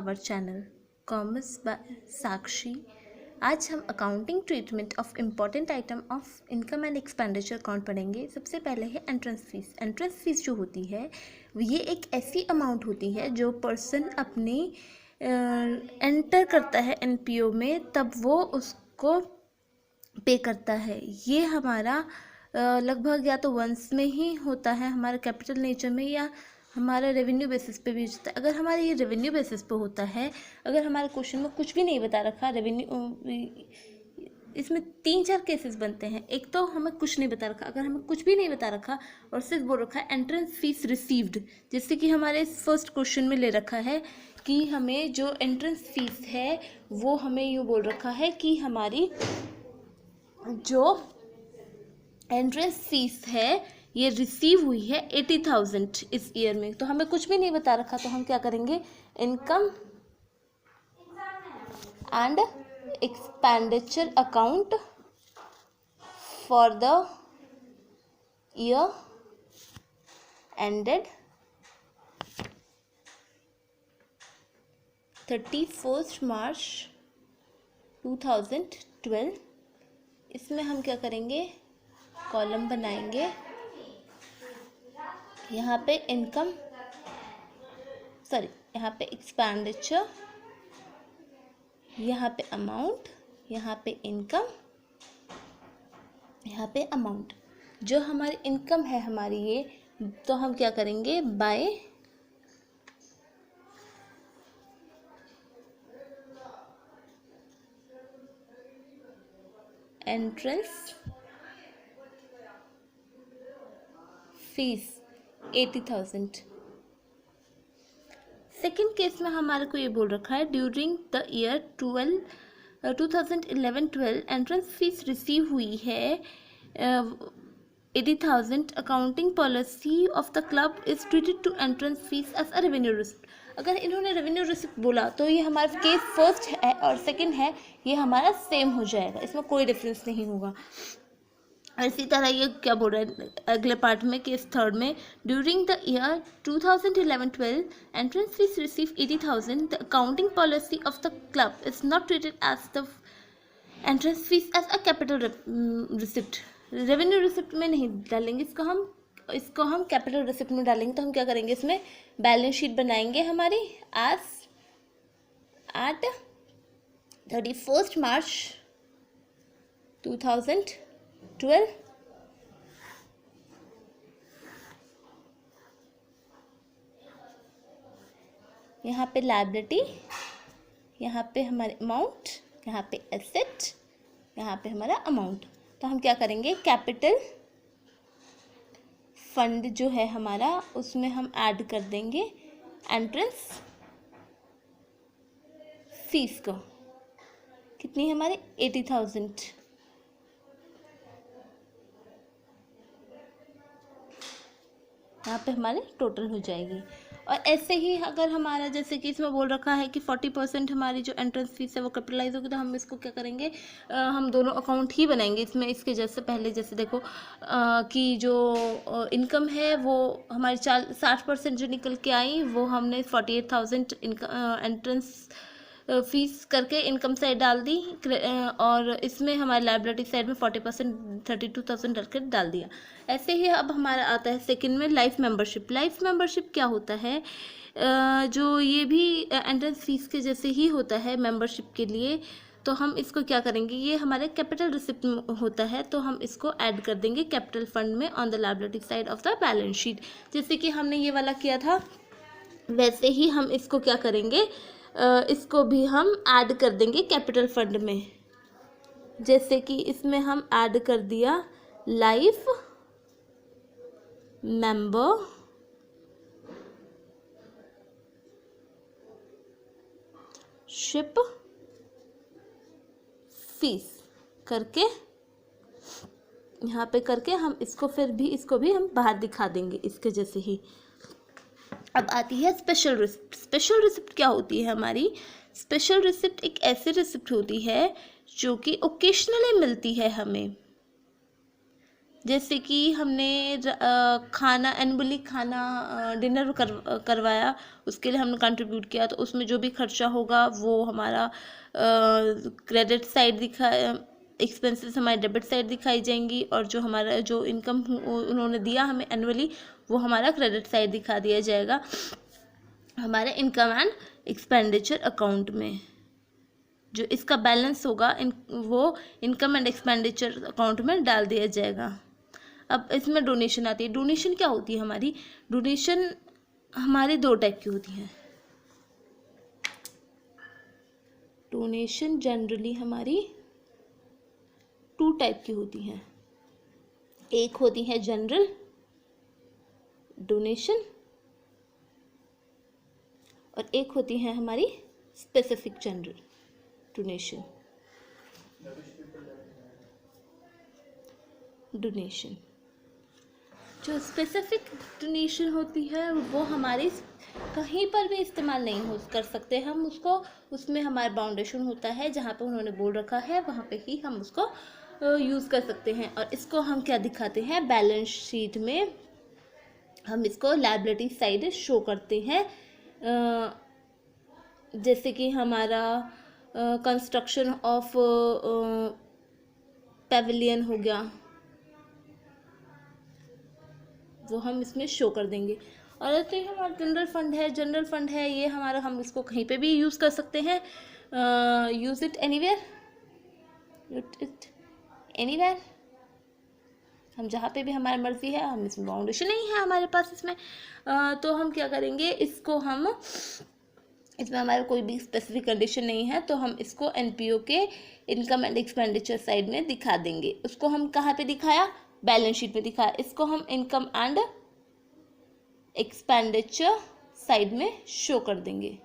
Our channel commerce by साक्षी। आज हम accounting treatment of important item of income and expenditure account पढ़ेंगे। सबसे पहले है एंट्रेंस फीस। एंट्रेंस फीस जो होती है ये एक ऐसी अमाउंट होती है जो पर्सन अपनी एंटर करता है एनपीओ में, तब वो उसको पे करता है। ये हमारा लगभग या तो वंस में ही होता है, हमारा कैपिटल नेचर में, या हमारा रेवेन्यू बेसिस पे भी होता है। अगर हमारे ये रेवेन्यू बेसिस पे होता है, अगर हमारे क्वेश्चन में कुछ भी नहीं बता रखा रेवेन्यू, इसमें 3-4 केसेस बनते हैं। एक तो हमें कुछ नहीं बता रखा, अगर हमें कुछ भी नहीं बता रखा और सिर्फ बोल रखा है एंट्रेंस फीस रिसीव्ड, जैसे कि हमारे फर्स्ट क्वेश्चन में ले रखा है कि हमें जो एंट्रेंस फीस है वो हमें यूँ बोल रखा है कि हमारी जो एंट्रेंस फीस है ये रिसीव हुई है 80,000 इस ईयर में। तो हमें कुछ भी नहीं बता रखा, तो हम क्या करेंगे, income and expenditure account for the year ended 31 मार्च 2012। इसमें हम क्या करेंगे, कॉलम बनाएंगे। यहाँ पे इनकम, यहाँ पे एक्सपेंडिचर, यहाँ पे अमाउंट, यहाँ पे इनकम, यहाँ पे अमाउंट। जो हमारी इनकम है हमारी ये, तो हम क्या करेंगे, by entrance fees 80,000। Second case में हमारे को ये बोल रखा है during the year 2011-12 entrance fees receive हुई है 80,000। Accounting policy of the club is treated to entrance fees as a revenue receipt. अगर इन्होंने रेवेन्यू रिसिप्ट बोला तो ये हमारा केस फर्स्ट है और सेकंड है, ये हमारा सेम हो जाएगा, इसमें कोई डिफरेंस नहीं होगा। और इसी तरह ये क्या बोल रहा है अगले पार्ट में, केस थर्ड में, during the year 2011-12 entrance fees receive 80,000। The accounting policy of the club is not treated as the entrance fees as a capital receipt. Revenue receipt में नहीं डालेंगे इसको हम कैपिटल रिसिप्ट में डालेंगे। तो हम क्या करेंगे, इसमें बैलेंस शीट बनाएंगे हमारी एज एट 31 मार्च 2012। यहाँ पे लायबिलिटी, यहाँ पे हमारे अमाउंट, यहाँ पे एसेट, यहाँ पे हमारा अमाउंट। तो हम क्या करेंगे, कैपिटल फंड जो है हमारा उसमें हम ऐड कर देंगे एंट्रेंस फीस को। कितनी है हमारी, 80,000। यहाँ पे हमारे टोटल हो जाएगी। और ऐसे ही अगर हमारा जैसे कि इसमें बोल रखा है कि 40% हमारी जो एंट्रेंस फीस है वो कैपिटलाइज होगी, तो हम इसको क्या करेंगे, हम दोनों अकाउंट ही बनाएंगे इसमें। इसके जैसे पहले जैसे देखो कि जो इनकम है वो हमारी 60% जो निकल के आई वो हमने 48,000 एंट्रेंस फीस करके इनकम साइड डाल दी, और इसमें हमारे लायबिलिटी साइड में 40% 32,000 करके डाल दिया। ऐसे ही अब हमारा आता है सेकंड में लाइफ मेंबरशिप। लाइफ मेंबरशिप क्या होता है, जो ये भी एंट्रेंस फीस के जैसे ही होता है मेंबरशिप के लिए। तो हम इसको क्या करेंगे, ये हमारे कैपिटल रिसिप्ट में होता है, तो हम इसको ऐड कर देंगे कैपिटल फंड में on the liability side of the balance sheet. जैसे कि हमने ये वाला किया था, वैसे ही हम इसको क्या करेंगे, इसको भी हम ऐड कर देंगे कैपिटल फंड में। जैसे कि इसमें हम ऐड कर दिया लाइफ मेंबरशिप फीस करके, यहाँ पे करके हम इसको इसको भी हम बाहर दिखा देंगे इसके जैसे ही। अब आती है स्पेशल रिसिप्ट। स्पेशल रिसिप्ट क्या होती है हमारी, स्पेशल रिसिप्ट एक ऐसी रिसिप्ट होती है जो कि ओकेशनली मिलती है हमें, जैसे कि हमने खाना एनुअली खाना डिनर करवाया, उसके लिए हमने कंट्रीब्यूट किया, तो उसमें जो भी खर्चा होगा वो हमारा क्रेडिट साइड एक्सपेंसेस हमारी डेबिट साइड दिखाई जाएंगी, और जो हमारा जो इनकम उन्होंने दिया हमें एनुअली वो हमारा क्रेडिट साइड दिखा दिया जाएगा हमारे इनकम एंड एक्सपेंडिचर अकाउंट में। जो इसका बैलेंस होगा वो इनकम एंड एक्सपेंडिचर अकाउंट में डाल दिया जाएगा। अब इसमें डोनेशन आती है। डोनेशन क्या होती है हमारी? डोनेशन हमारी दो टाइप की होती हैं। डोनेशन जनरली हमारी टू टाइप की होती हैं। एक होती है जनरल डोनेशन और एक होती है हमारी स्पेसिफिक जनरल डोनेशन। डोनेशन जो स्पेसिफिक डोनेशन होती है वो हमारी कहीं पर भी इस्तेमाल नहीं हो कर सकते हम उसको। उसमें हमारा बाउंडेशन होता है, जहाँ पे उन्होंने बोल रखा है वहाँ पे ही हम उसको यूज़ कर सकते हैं। और इसको हम क्या दिखाते हैं? बैलेंस शीट में हम इसको लायबिलिटी साइड शो करते हैं। जैसे कि हमारा कंस्ट्रक्शन ऑफ पेविलियन हो गया, वो हम इसमें शो कर देंगे। और तो ये हमारा जनरल फंड है। जनरल फंड है ये हमारा, हम इसको कहीं पे भी यूज़ कर सकते हैं। यूज़ इट एनीवेयर, एनीवेयर, हम जहाँ पे भी हमारी मर्जी है, हम इसमें बाउंडेशन नहीं है हमारे पास इसमें। तो हम क्या करेंगे, इसको हम इसमें हमारा कोई भी स्पेसिफिक कंडीशन नहीं है, तो हम इसको एनपीओ के इनकम एंड एक्सपेंडिचर साइड में दिखा देंगे। उसको हम कहाँ पे दिखाया? बैलेंस शीट में दिखाया। इसको हम इनकम एंड एक्सपेंडिचर साइड में शो कर देंगे।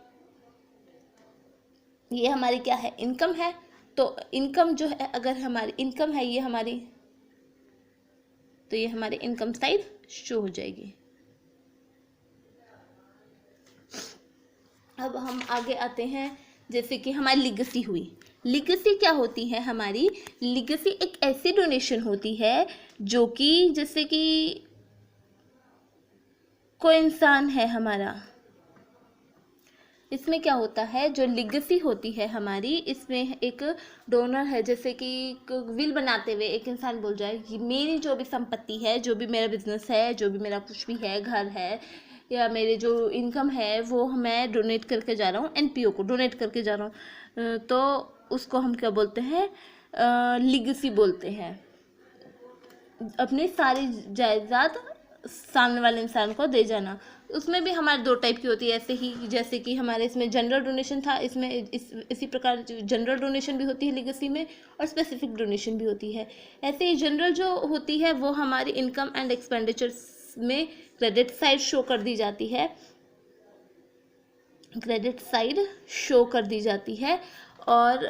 ये हमारी क्या है? इनकम है। तो इनकम जो है, अगर हमारी इनकम है ये हमारी, तो ये हमारी इनकम साइड शो हो जाएगी। अब हम आगे आते हैं, जैसे कि हमारी लिगेसी हुई। लिगेसी क्या होती है हमारी? लिगेसी एक ऐसी डोनेशन होती है जो कि जैसे कि कोई इंसान है हमारा, इसमें क्या होता है, जो लिगेसी होती है हमारी, इसमें एक डोनर है। जैसे कि विल बनाते हुए एक इंसान बोल जाए कि मेरी जो भी संपत्ति है, जो भी मेरा बिजनेस है, जो भी मेरा कुछ भी है, घर है या मेरे जो इनकम है, वो मैं डोनेट करके जा रहा हूँ, एनपीओ को डोनेट करके जा रहा हूँ, तो उसको हम क्या बोलते हैं? लिगेसी बोलते हैं। अपनी सारी जायदाद सामने वाले इंसान को दे जाना। उसमें भी हमारे दो टाइप की होती है, ऐसे ही जैसे कि हमारे इसमें जनरल डोनेशन था, इसमें इसी प्रकार जनरल डोनेशन भी होती है लिगेसी में, और स्पेसिफिक डोनेशन भी होती है। ऐसे ही जनरल जो होती है वो हमारी इनकम एंड एक्सपेंडिचर में क्रेडिट साइड शो कर दी जाती है, क्रेडिट साइड शो कर दी जाती है। और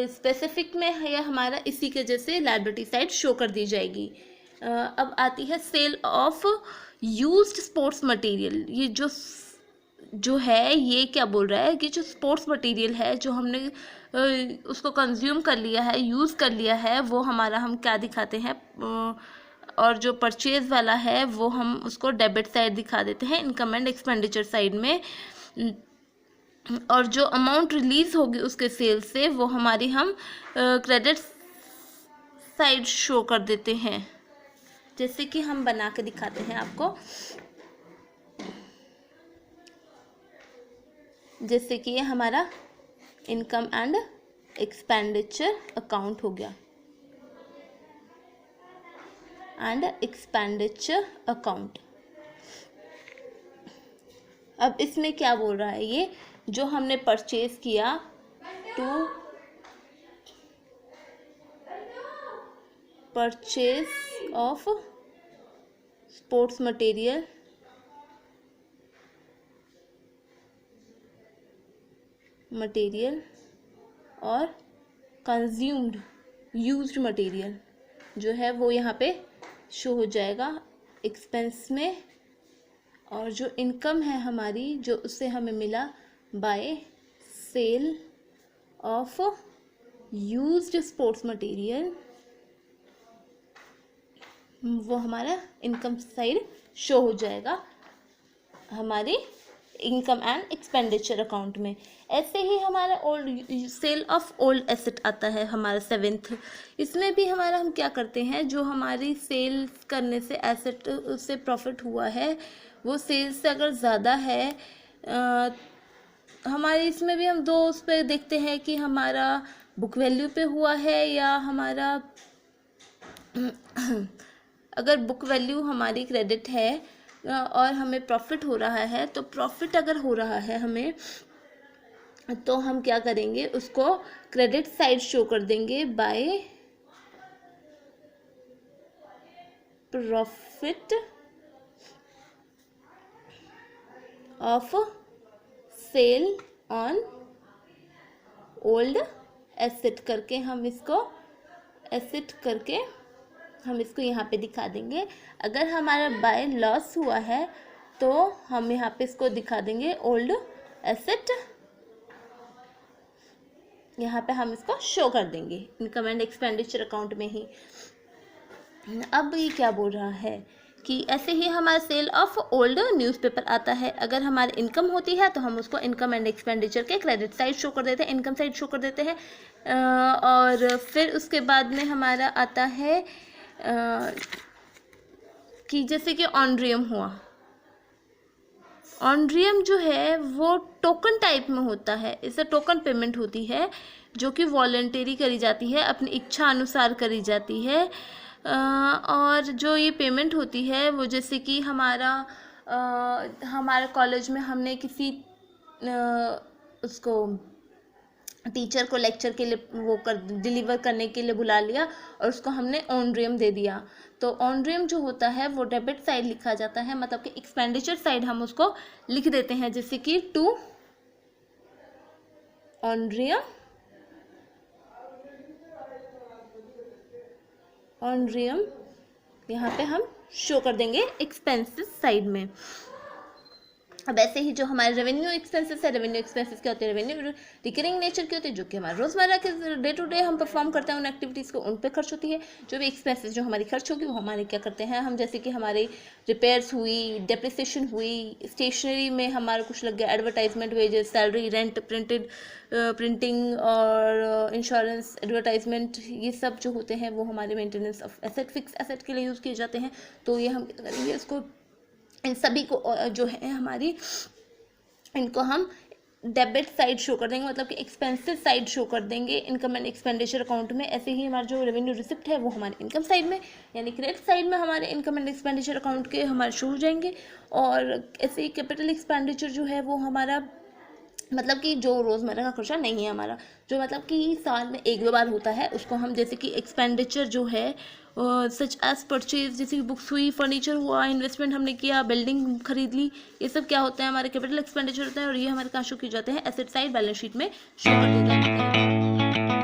स्पेसिफिक में है हमारा इसी के जैसे लायबिलिटी साइड शो कर दी जाएगी। अब आती है sale of used sports material. ये जो है ये क्या बोल रहा है कि जो स्पोर्ट्स मटेरियल है, जो हमने उसको कंज्यूम कर लिया है, यूज़ कर लिया है, वो हमारा हम क्या दिखाते हैं? और जो परचेज वाला है वो हम उसको डेबिट साइड दिखा देते हैं इनकम एंड एक्सपेंडिचर साइड में। और जो अमाउंट रिलीज होगी उसके सेल से, वो हमारी हम क्रेडिट साइड शो कर देते हैं। जैसे कि हम बना के दिखाते हैं आपको, जैसे कि ये हमारा इनकम एंड एक्सपेंडिचर अकाउंट हो गया, एंड एक्सपेंडिचर अकाउंट। अब इसमें क्या बोल रहा है? ये जो हमने परचेज किया to purchase of sports material और कंज्यूम्ड यूज्ड मटेरियल जो है वो यहाँ पे शो हो जाएगा एक्सपेंस में। और जो इनकम है हमारी, जो उससे हमें मिला by sale of used sports material वो हमारा इनकम साइड शो हो जाएगा हमारे इनकम एंड एक्सपेंडिचर अकाउंट में। ऐसे ही हमारा old sale of old asset आता है हमारा 7th। इसमें भी हमारा हम क्या करते हैं, जो हमारी सेल्स करने से एसेट से प्रॉफिट हुआ है वो सेल्स से अगर ज़्यादा है हमारी, इसमें भी हम दो उस पर देखते हैं कि हमारा बुक वैल्यू पे हुआ है या हमारा अगर बुक वैल्यू हमारी क्रेडिट है और हमें प्रॉफिट हो रहा है, तो प्रॉफिट अगर हो रहा है हमें, तो हम क्या करेंगे, उसको क्रेडिट साइड शो कर देंगे by profit of sale on old asset करके हम इसको एसेट करके हम इसको यहाँ पे दिखा देंगे। अगर हमारा बाय लॉस हुआ है तो हम यहाँ पे इसको दिखा देंगे ओल्ड एसेट, यहाँ पे हम इसको शो कर देंगे इनकम एंड एक्सपेंडिचर अकाउंट में ही। अब ये क्या बोल रहा है कि ऐसे ही हमारा सेल ऑफ ओल्ड न्यूज़पेपर आता है। अगर हमारी इनकम होती है तो हम उसको इनकम एंड एक्सपेंडिचर के क्रेडिट साइड शो कर देते हैं, इनकम साइड शो कर देते हैं। और फिर उसके बाद में हमारा आता है कि जैसे कि ऑनड्रियम हुआ, ऑनड्रियम जो है वो टोकन टाइप में होता है, इसे टोकन पेमेंट होती है जो कि वॉलंटरी करी जाती है, अपनी इच्छा अनुसार करी जाती है। और जो ये पेमेंट होती है वो जैसे कि हमारे कॉलेज में हमने किसी उसको टीचर को लेक्चर के लिए डिलीवर करने के लिए बुला लिया और उसको हमने ऑनड्रियम दे दिया, तो ऑनड्रियम जो होता है वो डेबिट साइड लिखा जाता है, मतलब कि एक्सपेंडिचर साइड हम उसको लिख देते हैं, जैसे कि टू ऑनड्रियम यहाँ पे हम शो कर देंगे एक्सपेंसेस साइड में। अब ऐसे ही जो हमारे रेवेन्यू एक्सपेंसेस है, रेवेन्यू एक्सपेंसेस क्या होते हैं, रेवेन्यू रिकरिंग नेचर के होते हैं, जो कि हमारे रोज़मर्रा के डे टू डे हम परफॉर्म करते हैं उन एक्टिविटीज़ को, उन पे खर्च होती है। जो भी एक्सपेंसेस जो हमारी खर्च होगी वो हमारे क्या करते हैं हम, जैसे कि हमारे रिपेयर्स हुई, डेप्रिसिएशन हुई, स्टेशनरी में हमारा कुछ लग गया, advertisement, wages, salary, rent, printing और इंश्योरेंस, एडवर्टाइजमेंट, ये सब जो होते हैं वो हमारे maintenance of asset, fix asset के लिए यूज़ किए जाते हैं। तो ये हम क्या करेंगे, इसको इन सभी को जो है हमारी, इनको हम डेबिट साइड शो कर देंगे, मतलब कि एक्सपेंसेस साइड शो कर देंगे इनकम एंड एक्सपेंडिचर अकाउंट में। ऐसे ही हमारा जो रेवेन्यू रिसिप्ट है वो हमारे इनकम साइड में यानी क्रेडिट साइड में हमारे इनकम एंड एक्सपेंडिचर अकाउंट के हमारे शो हो जाएंगे। और ऐसे ही कैपिटल एक्सपेंडिचर जो है वो हमारा, मतलब कि जो रोज़मर्रा का खर्चा नहीं है हमारा, जो मतलब कि साल में 1-2 बार होता है, उसको हम जैसे कि एक्सपेंडिचर जो है सच एज परचेज, जैसे कि बुक्स हुई, फर्नीचर हुआ, इन्वेस्टमेंट हमने किया, बिल्डिंग खरीद ली, ये सब क्या होता है हमारे कैपिटल एक्सपेंडिचर होता है। और ये हमारे कहाँ शो किए जाते हैं, एसेट साइड बैलेंस शीट में शो कर दिए जाते हैं।